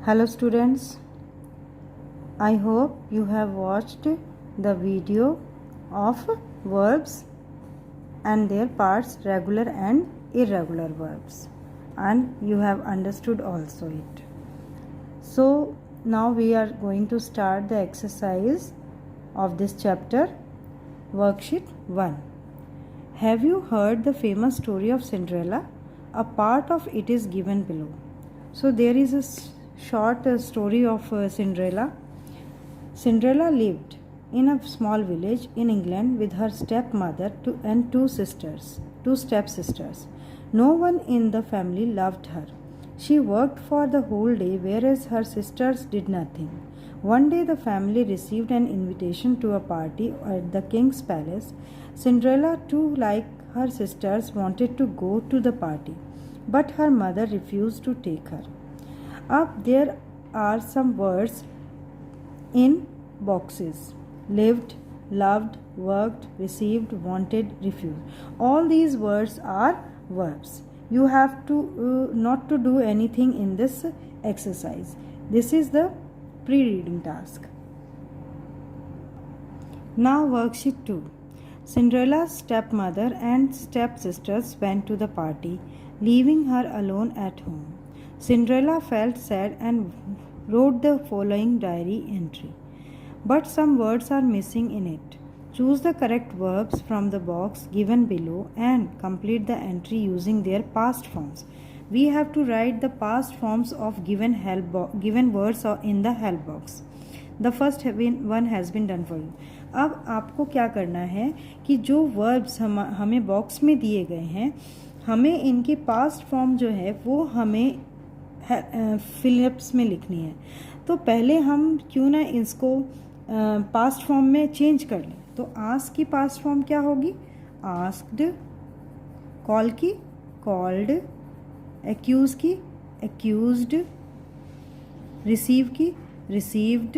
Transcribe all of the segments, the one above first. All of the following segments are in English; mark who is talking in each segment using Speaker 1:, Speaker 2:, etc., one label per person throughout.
Speaker 1: Hello students, I hope you have watched the video of verbs and their parts, regular and irregular verbs, and you have understood also it. So now we are going to start the exercise of this chapter, worksheet 1. Have you heard the famous story of Cinderella? A part of it is given below. So there is a short story of Cinderella. Cinderella lived in a small village in England with her stepmother and two stepsisters. No one in the family loved her. She worked for the whole day, whereas her sisters did nothing. One day the family received an invitation to a party at the king's palace. Cinderella, too, like her sisters, wanted to go to the party, but her mother refused to take her. Up there are some words in boxes: lived, loved, worked, received, wanted, refused. All these words are verbs. You have to not to do anything in this exercise. This is the pre-reading task. Now worksheet 2. Cinderella's stepmother and stepsisters went to the party, leaving her alone at home. Cinderella felt sad and wrote the following diary entry. But some words are missing in it. Choose the correct verbs from the box given below and complete the entry using their past forms. We have to write the past forms of given words in the help box. The first one has been done for you. अब आपको क्या करना है कि जो verbs हमें box में दिए गए हैं, हमें इनकी पास्ट फॉर्म जो है वो हमें फिलिप्स में लिखनी है. तो पहले हम क्यों ना इसको पास्ट फॉर्म में चेंज कर लें. तो आस्क की पास्ट फॉर्म क्या होगी? आस्क्ड. कॉल की कॉल्ड. एक्यूज की एक्यूज्ड. रिसीव की रिसीव्ड.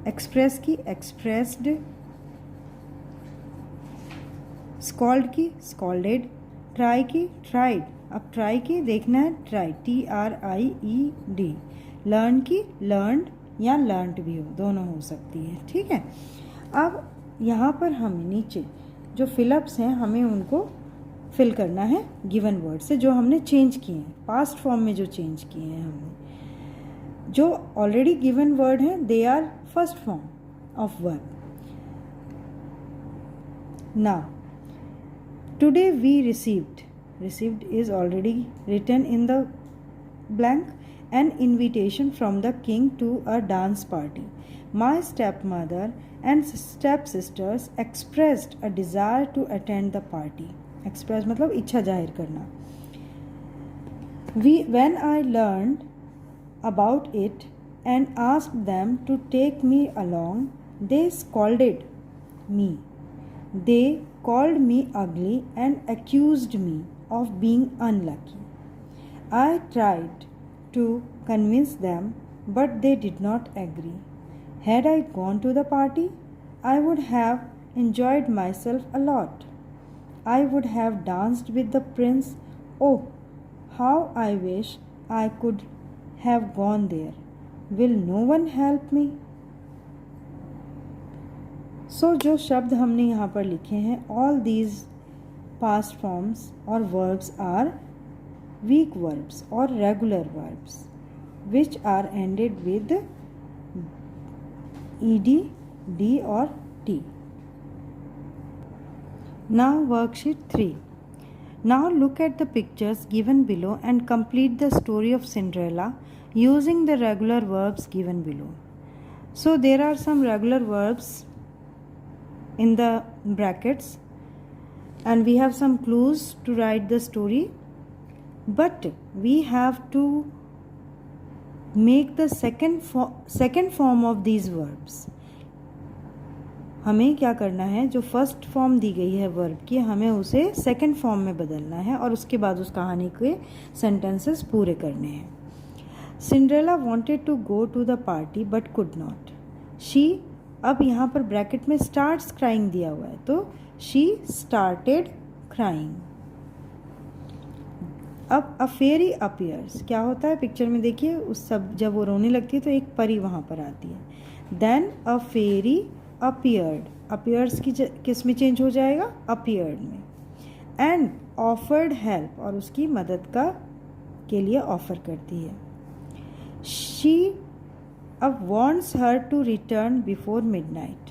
Speaker 1: एक्सप्रेस की एक्सप्रेस्ड. स्कॉल्ड की स्कॉल्डेड. ट्राई की ट्राइड. अब ट्राई की देखना है ट्राई TRIED. लर्न की लर्नड या लर्नड भी हो, दोनों हो सकती है. ठीक है. अब यहाँ पर हमें नीचे जो फिलअप्स हैं हमें उनको फिल करना है गिवन वर्ड से जो हमने चेंज किए हैं, पास्ट फॉर्म में जो चेंज किए हैं हमने. जो ऑलरेडी गिवन वर्ड हैं they are first form of verb. Now today we received. Received is already written in the blank. An invitation from the king to a dance party. My stepmother and stepsisters expressed a desire to attend the party. Express मतलब इच्छा जाहिर करना. When I learned about it and asked them to take me along, they scolded me. They called me ugly and accused me of being unlucky. I tried to convince them, but they did not agree. Had I gone to the party, I would have enjoyed myself a lot. I would have danced with the prince. Oh, how I wish I could have gone there. Will no one help me? So जो शब्द हमने यहाँ पर लिखे हैं, all these past forms or verbs are weak verbs or regular verbs which are ended with ed, d or t. Now worksheet 3. Now look at the pictures given below and complete the story of Cinderella using the regular verbs given below. So there are some regular verbs in the brackets and we have some clues to write the story, but we have to make the second form of these verbs. हमें क्या करना है, जो first form दी गई है verb की हमें उसे सेकंड फॉर्म में बदलना है और उसके बाद उस कहानी के सेंटेंसेस पूरे करने हैं. Cinderella wanted to go to the party but could not. She, अब यहाँ पर ब्रैकेट में स्टार्ट्स क्राइंग दिया हुआ है, तो she started crying. अब अ फेरी अपीयर्स, क्या होता है पिक्चर में देखिए, उस सब जब वो रोने लगती है तो एक परी वहाँ पर आती है। देन अ फेरी अपीयर्ड, अपीयर्स की किस में चेंज हो जाएगा, अपीयर्ड में। एंड ऑफर्ड हेल्प, और उसकी मदद के लिए ऑफर करती है। शी अब wants her to return before midnight,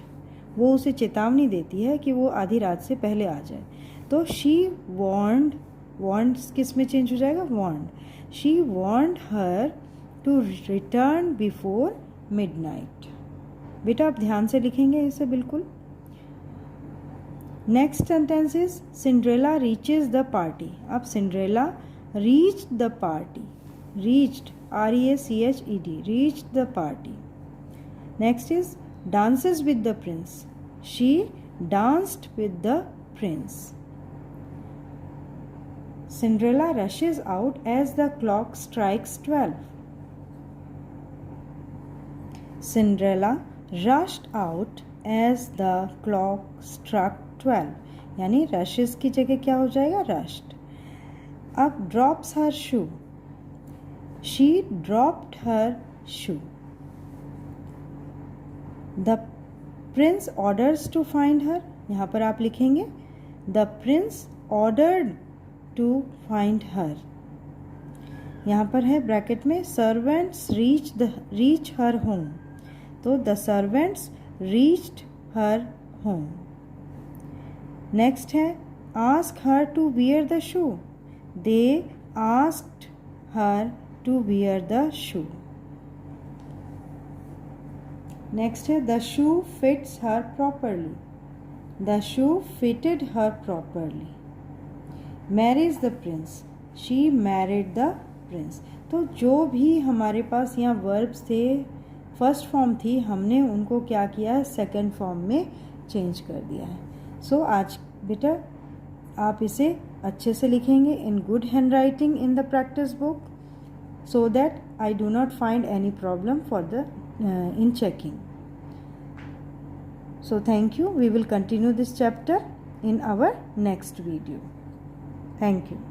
Speaker 1: वो उसे चेतावनी देती है कि वो आधी रात से पहले आ जाए। तो शी वॉन्ड, वॉन्ट्स किस में चेंज हो जाएगा, wand. She wand her to return before midnight. बेटा आप ध्यान से लिखेंगे इसे बिल्कुल। Next sentence is Cinderella reaches the party. अब Cinderella reached the party, reached REACHED, reached the party. Next is dances with the prince. She danced with the prince. Cinderella rushes out as the clock strikes 12. Cinderella rushed out as the clock struck 12. यानी rushes की जगह क्या हो जाएगा, rushed. अब drops her shoe. She dropped her shoe. The prince orders to find her. यहाँ पर आप लिखेंगे The prince ordered to find her. यहाँ पर है ब्रैकेट में servants reach her home. तो the servants reached her home. Next है ask her to wear the shoe. They asked her to wear the shoe. Next है the shoe fits her properly. The shoe fitted her properly. Marries the prince. She married the prince. तो जो भी हमारे पास यहाँ verbs थे, first form थी, हमने उनको क्या किया है, सेकंड फॉर्म में चेंज कर दिया है। सो आज बेटा आप इसे अच्छे से लिखेंगे in good hand writing in the practice book, so that I do not find any problem for the in checking. So thank you. We will continue this chapter in our next video. Thank you.